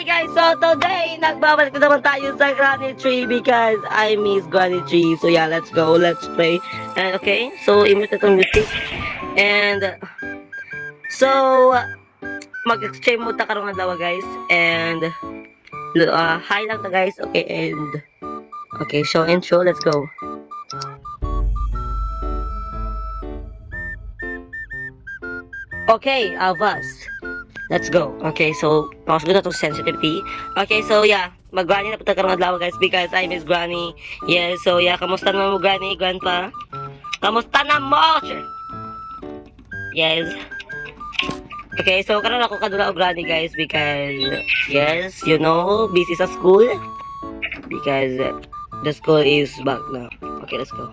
guys, so today, nagbabalik na naman tayo sa Granny Tree because I miss Granny Tree. So yeah, let's go, let's play. And okay, so imit itong music. And so, mag-exchange muna karong adlaw guys. And hi lang ta guys. Okay, and okay, show and show, let's go. Okay, Avas. Let's go. Okay, so, pausgo na itong sensitivity. Okay, so, yeah. Mag-granny na po karong adlaw, guys, because I miss Granny. Yes, so, yeah. Kamusta naman mo, Granny, Grandpa? Kamusta na mo? Yes. Okay, so, karon ako kadula og Granny, guys, because, yes, you know, busy sa school. Because, the school is back now. Okay, let's go.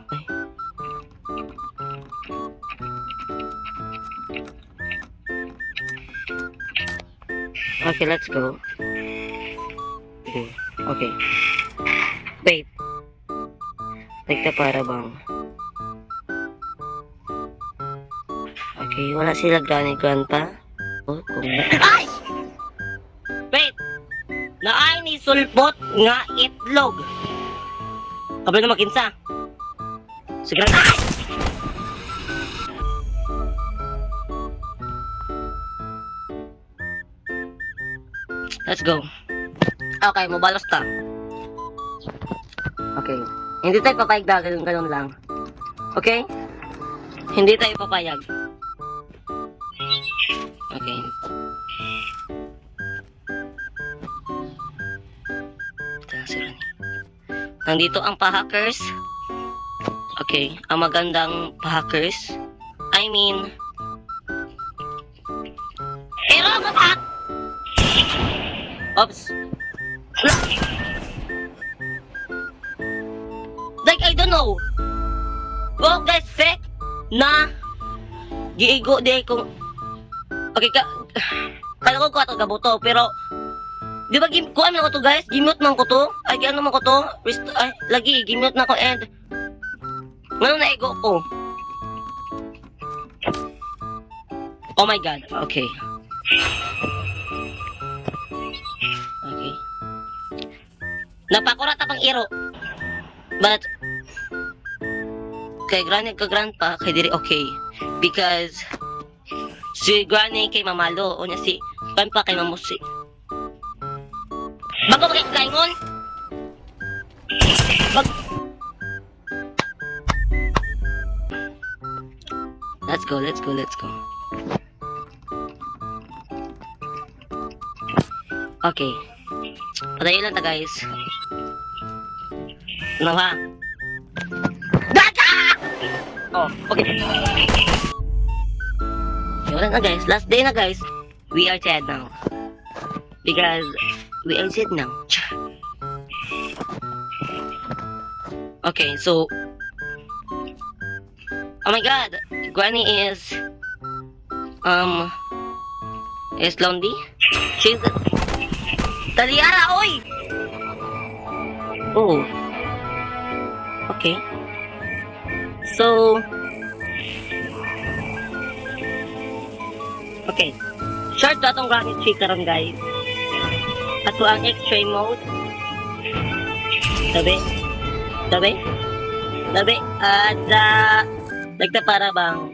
Okay, let's go. Okay. Wait. Teka, para bang. Okay, wala sila Granny Grandpa. Oh, kung... Ay! Wait! Naay ni sulpot nga itlog. Kabal na makinsa. Sige na. Ay! Let's go. Okay, mabalos ta. Okay. Hindi tayo papayag na ganun lang. Okay? Hindi tayo papayag. Okay. Nandito ang pa-hackers. Okay. Ang magandang pa-hackers. I mean... Robot! Oops. Like, I don't know. Well, guys, fake na giigo di kung... Okay, kala ko ato gabuto, pero di ba kuha man ko to, guys? Gimute man ko to. Ay, ano man ko to? Ay, lagi, gimute na ko and ngano na ego ko. Oh my god, okay. Okay. Napakurat pang iro. But kay Granny ka Grandpa kay diri okay because si Granny kay mamalo o niya si Grandpa kay mamusi. Bago kay kaingon. Let's go, let's go, let's go. Okay. Patayin lang ta guys. Ano ha? Daga! Oh, okay. Wala na guys. Last day na guys. We are dead now. Because we are dead now. Okay, so oh my god. Granny is lonely. She's Taliara, oy! Oh. Okay. So... Okay. Short na itong Granny Tree karon guys. Ato ang extreme mode. Sabi? Sabi? Sabi? At nagta para bang...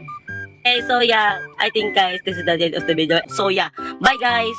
Okay, so yeah. I think guys, this is the end of the video. So yeah. Bye guys!